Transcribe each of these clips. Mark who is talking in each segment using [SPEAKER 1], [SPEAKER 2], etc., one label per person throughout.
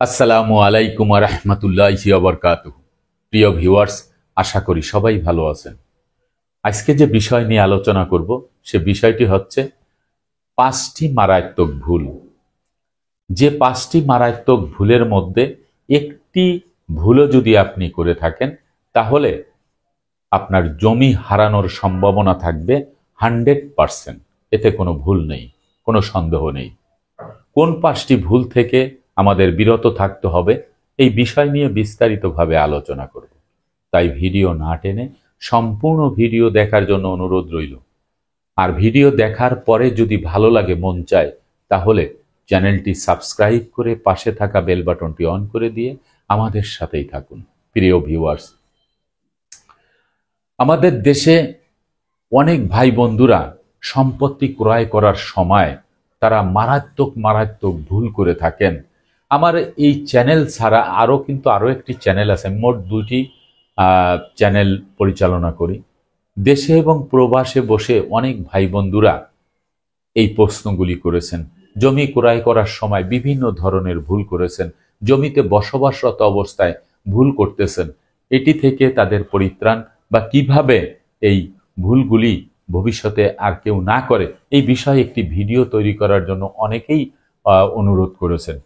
[SPEAKER 1] আসসালামু আলাইকুম ওয়া রাহমাতুল্লাহি ওয়া বারাকাতুহু। প্রিয় ভিউয়ার্স, আশা করি সবাই ভালো আছেন। আজকে যে বিষয় নিয়ে আলোচনা করব সে বিষয়টি হচ্ছে 5টি মারাত্মক ভুল। যে 5টি মারাত্মক ভুলের মধ্যে একটি ভুলও যদি আপনি করে থাকেন তাহলে আপনার জমি হারানোর সম্ভাবনা থাকবে 100%। এতে কোনো ভুল নেই, কোনো সন্দেহ নেই। কোন 5টি ভুল থেকে আমাদের বিরত থাকতে হবে এই বিষয় নিয়ে বিস্তারিতভাবে আলোচনা করব। তাই ভিডিও না টেনে সম্পূর্ণ ভিডিও দেখার জন্য অনুরোধ রইল। আর ভিডিও দেখার পরে যদি ভালো লাগে, মন চায়, তাহলে চ্যানেলটি সাবস্ক্রাইব করে পাশে থাকা বেল বাটনটি অন করে দিয়ে আমাদের সাথেই থাকুন। প্রিয় ভিউয়ার্স, আমাদের দেশে অনেক ভাই বন্ধুরা সম্পত্তি ক্রয় করার সময় তারা মারাত্মক ভুল করে থাকেন। আমার এই চ্যানেল ছাড়া আরও একটি চ্যানেল আছে, মোট 2টি চ্যানেল পরিচালনা করি। দেশে এবং প্রবাসে বসে অনেক ভাই বন্ধুরা এই প্রশ্নগুলি করেছেন। জমি ক্রয় করার সময় বিভিন্ন ধরনের ভুল করেছেন, জমিতে বসবাসরত অবস্থায় ভুল করতেছেন। এটি থেকে তাদের পরিত্রাণ বা কিভাবে এই ভুলগুলি ভবিষ্যতে আর কেউ না করে এই বিষয়ে একটি ভিডিও তৈরি করার জন্য অনেকেই অনুরোধ করেছেন।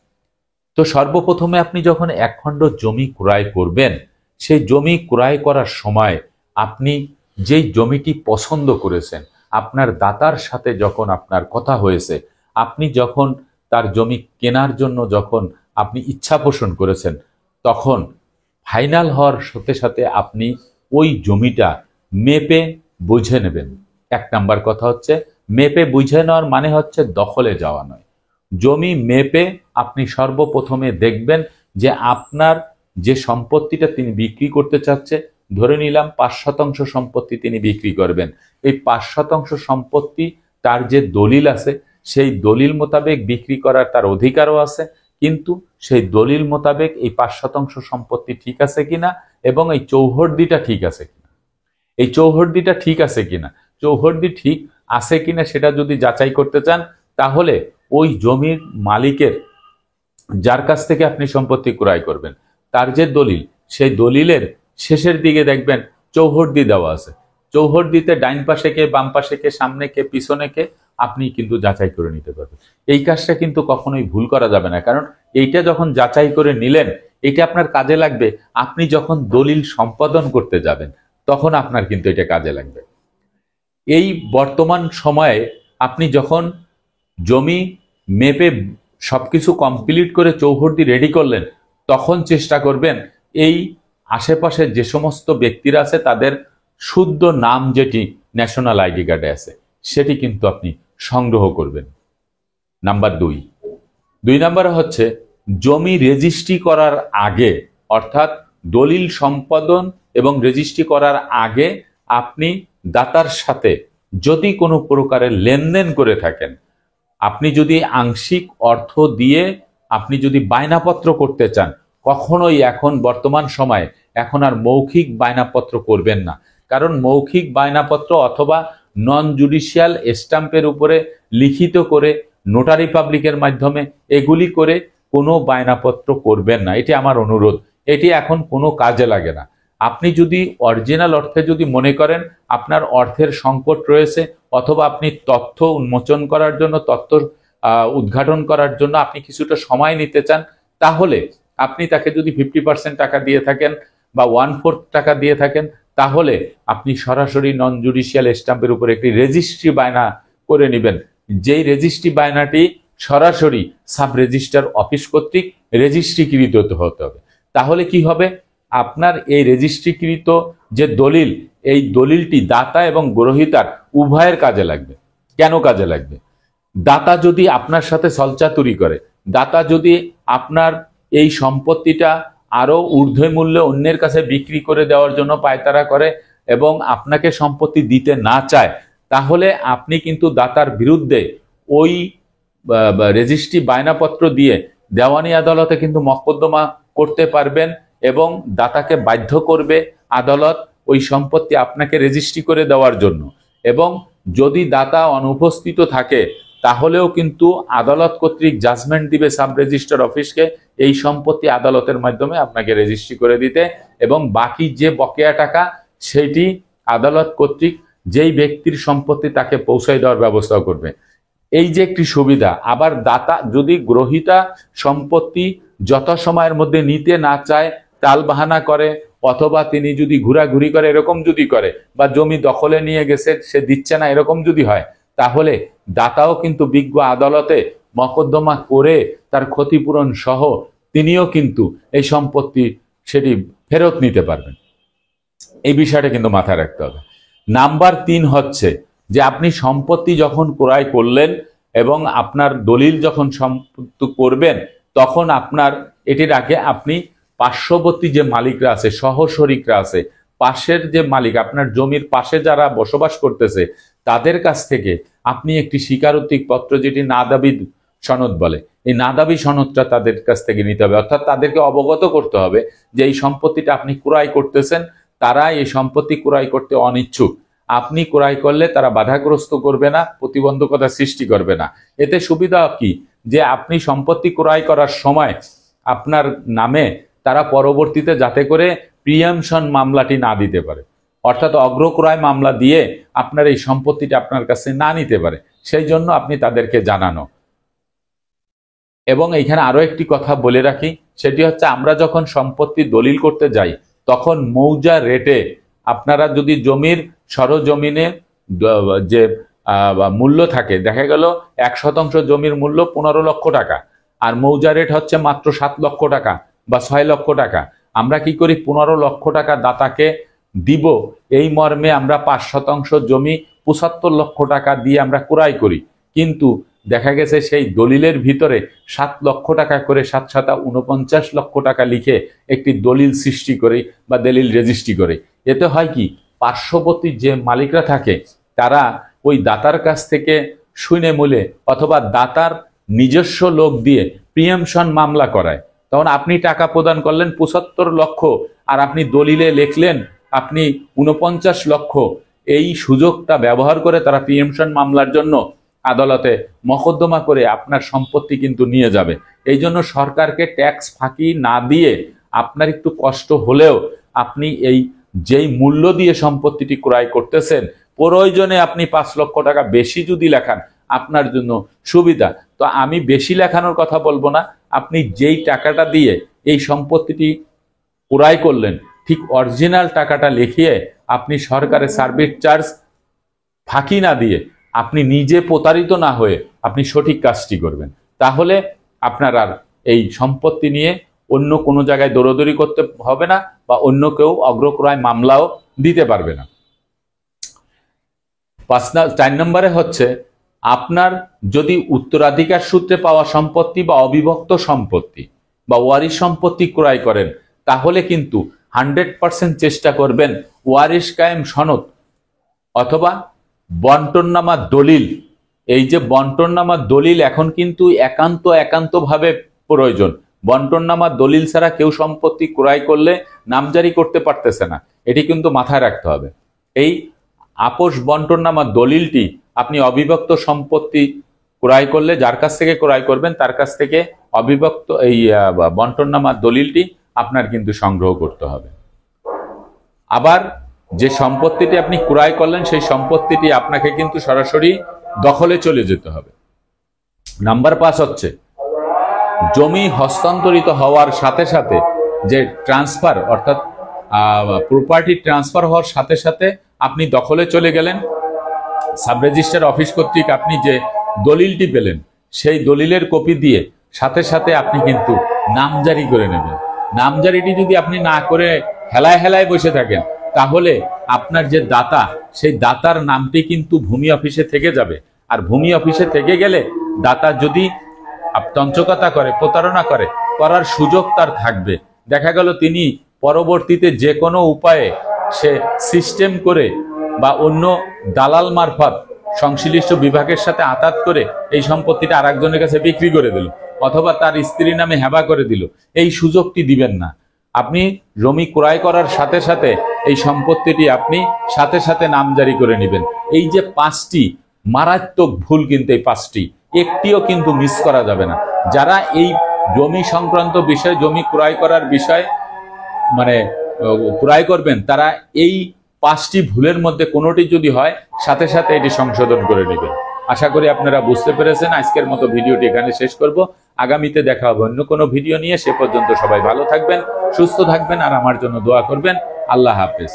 [SPEAKER 1] তো সর্বপ্রথমে আপনি যখন এক খণ্ড জমি ক্রয় করবেন, সেই জমি ক্রয় করার সময় আপনি যেই জমিটি পছন্দ করেছেন, আপনার দাতার সাথে যখন আপনার কথা হয়েছে, আপনি যখন তার জমি কেনার জন্য যখন আপনি ইচ্ছা পোষণ করেছেন, তখন ফাইনাল হওয়ার সাথে সাথে আপনি ওই জমিটা মেপে বুঝে নেবেন। 1 নাম্বার কথা হচ্ছে মেপে বুঝে নেওয়ার মানে হচ্ছে দখলে যাওয়া নয়। জমি মেপে আপনি সর্বপ্রথমে দেখবেন যে আপনার যে সম্পত্তিটা তিনি বিক্রি করতে চাচ্ছে, ধরে নিলাম 5% সম্পত্তি তিনি বিক্রি করবেন। এই 5% সম্পত্তি তার যে দলিল আছে সেই দলিল মোতাবেক বিক্রি করার তার অধিকারও আছে, কিন্তু সেই দলিল মোতাবেক এই 5% সম্পত্তি ঠিক আছে কিনা এবং এই চৌহদ্দিটা ঠিক আছে কিনা, এই চৌহদ্দিটা ঠিক আছে কিনা, চৌহদ্দি ঠিক আছে কিনা সেটা যদি যাচাই করতে চান, তাহলে ওই জমির মালিকের যার কাছ থেকে আপনি সম্পত্তি ক্রয় করবেন তার যে দলিল, সেই দলিলের শেষের দিকে দেখবেন চৌহদ্দি দেওয়া আছে। চৌহদ্দিতে ডাইন পাশে কে, বাম পাশে কে, সামনে কে, পিছনে কে, আপনি কিন্তু যাচাই করে নিতে পারবেন। এই কাজটা কিন্তু কখনোই ভুল করা যাবে না, কারণ এইটা যখন যাচাই করে নিলেন এটা আপনার কাজে লাগবে। আপনি যখন দলিল সম্পাদন করতে যাবেন তখন আপনার কিন্তু এটা কাজে লাগবে। এই বর্তমান সময়ে আপনি যখন জমি মেপে সবকিছু কমপ্লিট করে চৌহদ্দি রেডি করলেন, তখন চেষ্টা করবেন এই আশেপাশে যে সমস্ত ব্যক্তিরা আছে তাদের শুদ্ধ নাম যেটি ন্যাশনাল আইডি কার্ডে আছে সেটি কিন্তু আপনি সংগ্রহ করবেন। নাম্বার 2 নাম্বার হচ্ছে জমি রেজিস্ট্রি করার আগে, অর্থাৎ দলিল সম্পাদন এবং রেজিস্ট্রি করার আগে আপনি দাতার সাথে যদি কোনো প্রকারের লেনদেন করে থাকেন, আপনি যদি আংশিক অর্থ দিয়ে আপনি যদি বায়নাপত্র করতে চান, কখনোই এখন বর্তমান সময়ে এখন আর মৌখিক বায়নাপত্র করবেন না। কারণ মৌখিক বায়নাপত্র অথবা নন জুডিশিয়াল স্ট্যাম্পের উপরে লিখিত করে নোটারি পাবলিকের মাধ্যমে এগুলি করে কোনো বায়নাপত্র করবেন না, এটি আমার অনুরোধ। এটি এখন কোনো কাজে লাগে না। আপনি যদি অরিজিনাল অর্থে যদি মনে করেন আপনার অর্থের সংকট রয়েছে, অথবা আপনি তথ্য উন্মোচন করার জন্য, তথ্য উদ্ঘাটন করার জন্য আপনি কিছুটা সময় নিতে চান, তাহলে আপনি তাকে যদি 50% টাকা দিয়ে থাকেন বা 1/4 টাকা দিয়ে থাকেন, তাহলে আপনি সরাসরি নন জুডিশিয়াল স্ট্যাম্পের উপর একটি রেজিস্ট্রি বায়না করে নেবেন। যেই রেজিস্ট্রি বায়নাটি সরাসরি সাব রেজিস্ট্রার অফিস কর্তৃক রেজিস্ট্রিকৃত হতে হবে। তাহলে কি হবে, আপনার এই রেজিস্ট্রিকৃত যে দলিল, এই দলিলটি দাতা এবং গ্রহীতার উভয়ের কাজে লাগবে। কেন কাজে লাগবে? দাতা যদি আপনার সাথে ছলচাতুরি করে, দাতা যদি আপনার এই সম্পত্তিটা আরো ঊর্ধ্ব মূল্যে অন্যের কাছে বিক্রি করে দেওয়ার জন্য পায়তারা করে এবং আপনাকে সম্পত্তি দিতে না চায়, তাহলে আপনি কিন্তু দাতার বিরুদ্ধে ওই রেজিস্ট্রি বায়নাপত্র দিয়ে দেওয়ানি আদালতে কিন্তু মকদ্দমা করতে পারবেন এবং দাতাকে বাধ্য করবে আদালত ওই সম্পত্তি আপনাকে রেজিস্ট্রি করে দেওয়ার জন্য। এবং যদি দাতা অনুপস্থিত থাকে তাহলেও কিন্তু আদালত কর্তৃক জাজমেন্ট দিবে সাব রেজিস্ট্রার অফিসকে এই সম্পত্তি আদালতের মাধ্যমে আপনাকে রেজিস্ট্রি করে দিতে, এবং বাকি যে বকেয়া টাকা সেটি আদালত কর্তৃক যেই ব্যক্তির সম্পত্তি তাকে পৌঁছায় দেওয়ার ব্যবস্থা করবে। এই যে একটি সুবিধা। আবার দাতা যদি গ্রহীতা সম্পত্তি যথাসময়ের মধ্যে নিতে না চায়, টালবাহানা করে, অথবা তিনি যদি ঘোরাঘুরি করে এরকম যদি করে, বা জমি দখলে নিয়ে গেছে সে দিচ্ছে না এরকম যদি হয়, তাহলে দাতাও কিন্তু বিজ্ঞ আদালতে মকদ্দমা করে তার ক্ষতিপূরণ সহ তিনিও কিন্তু এই সম্পত্তি সেটি ফেরত নিতে পারবেন। এই বিষয়টা কিন্তু মাথায় রাখতে হবে। নাম্বার 3 হচ্ছে যে আপনি সম্পত্তি যখন ক্রয় করলেন এবং আপনার দলিল যখন সম্পত্তি করবেন, তখন আপনার এটির আগে আপনি পার্শ্ববর্তী যে মালিকরা আছে, সহশরিকরা আছে, পাশের যে মালিক, আপনার জমির পাশে যারা বসবাস করতেছে, তাদের কাছ থেকে আপনি একটি স্বীকারোক্তিক পত্র, যেটি না দাবি সনদ বলে, এই না দাবি সনদটা তাদের কাছ থেকে নিতে হবে। অর্থাৎ তাদেরকে অবগত করতে হবে যে এই সম্পত্তিটা আপনি ক্রয় করতেছেন, তারা এই সম্পত্তি ক্রয় করতে অনিচ্ছুক। আপনি ক্রয় করলে তারা বাধাগ্রস্ত করবে না, প্রতিবন্ধকতা সৃষ্টি করবে না। এতে সুবিধা কি, যে আপনি সম্পত্তি ক্রয় করার সময় আপনার নামে তারা পরবর্তীতে যাতে করে প্রিয়ামশন মামলাটি না দিতে পারে, অর্থাৎ অগ্রক্রয় মামলা দিয়ে আপনার এই সম্পত্তিটা আপনার কাছে না নিতে পারে, সেই জন্য আপনি তাদেরকে জানানো। এবং এইখানে আরো একটি কথা বলে রাখি, সেটি হচ্ছে আমরা যখন সম্পত্তি দলিল করতে যাই, তখন মৌজা রেটে আপনারা যদি জমির সরজমিনে যে মূল্য থাকে, দেখা গেল 1% জমির মূল্য 15 লক্ষ টাকা, আর মৌজা রেট হচ্ছে মাত্র 7 লক্ষ টাকা বা 6 লক্ষ টাকা, আমরা কি করি 15 লক্ষ টাকা দাতাকে দিব, এই মর্মে আমরা 5% জমি 75 লক্ষ টাকা দিয়ে আমরা ক্রয় করি। কিন্তু দেখা গেছে সেই দলিলের ভিতরে 7 লক্ষ টাকা করে 7 7 49 লক্ষ টাকা লিখে একটি দলিল সৃষ্টি করে বা দলিল রেজিস্ট্রি করে। এতে হয় কি, পার্শ্ববর্তী যে মালিকরা থাকে তারা ওই দাতার কাছ থেকে শুনে মূলে অথবা দাতার নিজস্ব লোক দিয়ে প্রিয়ামশন মামলা করায়। তখন আপনি টাকা প্রদান করলেন 75 লক্ষ, আর আপনি দলিলে লিখলেন আপনি 49 লক্ষ। এই সুযোগটা ব্যবহার করে তারা প্রিয়ামশন মামলার জন্য আদালতে মকদ্দমা করে আপনার সম্পত্তি কিন্তু নিয়ে যাবে। এই জন্য সরকারকে ট্যাক্স ফাঁকি না দিয়ে আপনার একটু কষ্ট হলেও আপনি এই যেই মূল্য দিয়ে সম্পত্তিটি ক্রয় করতেছেন, প্রয়োজনে আপনি 5 লক্ষ টাকা বেশি যদি লেখান আপনার জন্য সুবিধা। তো আমি বেশি লেখানোর কথা বলবো না, আপনি যেই টাকাটা দিয়ে এই সম্পত্তিটি ক্রয় করলেন ঠিক অরিজিনাল টাকাটা লিখিয়ে আপনি সরকারের সার্ভিস চার্জ ফাঁকি না দিয়ে আপনি নিজে প্রতারিত না হয়ে আপনি সঠিক কাজটি করবেন। তাহলে আপনার আর এই সম্পত্তি নিয়ে অন্য কোনো জায়গায় দৌড়দৌড়ি করতে হবে না, বা অন্য কেউ অগ্রক্রয় মামলাও দিতে পারবে না। 4 নম্বরে হচ্ছে, আপনার যদি উত্তরাধিকার সূত্রে পাওয়া সম্পত্তি বা অবিভক্ত সম্পত্তি বা ওয়ারিশ সম্পত্তি ক্রয় করেন, তাহলে কিন্তু 100% চেষ্টা করবেন ওয়ারিশ কায়েম সনদ অথবা বন্টননামা দলিল। এই যে বন্টননামা দলিল এখন কিন্তু একান্তভাবে প্রয়োজন। বন্টননামা দলিল ছাড়া কেউ সম্পত্তি ক্রয় করলে নামজারি করতে পারতেছে না, এটি কিন্তু মাথায় রাখতে হবে। এই আপোষ বন্টননামা দলিলটি আপনি অবিভক্ত সম্পত্তি ক্রয় করলে যার কাছ থেকে ক্রয় করবেন তার কাছ থেকে অবিভক্ত এই বন্টননামা দলিলটি আপনার কিন্তু সংগ্রহ করতে হবে। আবার যে সম্পত্তিটি আপনি ক্রয় করলেন সেই সম্পত্তিটি আপনাকে কিন্তু সরাসরি দখলে চলে যেতে হবে। নাম্বার 5 হচ্ছে, জমি হস্তান্তরিত হওয়ার সাথে সাথে যে ট্রান্সফার, অর্থাৎ প্রপার্টি ট্রান্সফার হওয়ার সাথে সাথে আপনি দখলে চলে গেলেন, সাব রেজিস্ট্রার অফিস কর্তৃক আপনি যে দলিলটি পেলেন সেই দলিলের কপি দিয়ে সাথে সাথে আপনি কিন্তু নামজারি করে নেবেন। নামজারিটি যদি আপনি না করে হেলায় হেলায় বসে থাকেন, তাহলে আপনার যে দাতা সেই দাতার নামটি কিন্তু ভূমি অফিসে থেকে যাবে। আর ভূমি অফিসে থেকে গেলে দাতা যদি তঞ্চকতা করে, প্রতারণা করার সুযোগ তার থাকবে। দেখা গেল তিনি পরবর্তীতে যে কোনো উপায়ে সে সিস্টেম করে বা অন্য দালাল মারফত সংশ্লিষ্ট বিভাগের সাথে আতাত করে এই সম্পত্তিটা আরেকজনের কাছে বিক্রি করে দিল, অথবা তার স্ত্রীর নামে হেবা করে দিল। এই সুযোগটি দিবেন না। আপনি জমি ক্রয় করার সাথে সাথে এই সম্পত্তিটি আপনি সাথে সাথে নামজারি করে নেবেন। এই যে 5টি মারাত্মক ভুল কিন্তু এই 5টি, একটিও কিন্তু মিস করা যাবে না। যারা এই জমি সংক্রান্ত বিষয়, জমি ক্রয় করার বিষয় মানে ক্রয় করবেন, তারা এই 5টি ভুলের মধ্যে কোনোটি যদি হয় সাথে সাথে এটি সংশোধন করে নেবেন। আশা করি আপনারা বুঝতে পেরেছেন। আজকের মতো ভিডিওটি এখানে শেষ করব। আগামীতে দেখা হবে অন্য কোনো ভিডিও নিয়ে। সে পর্যন্ত সবাই ভালো থাকবেন, সুস্থ থাকবেন আর আমার জন্য দোয়া করবেন। আল্লাহ হাফেজ।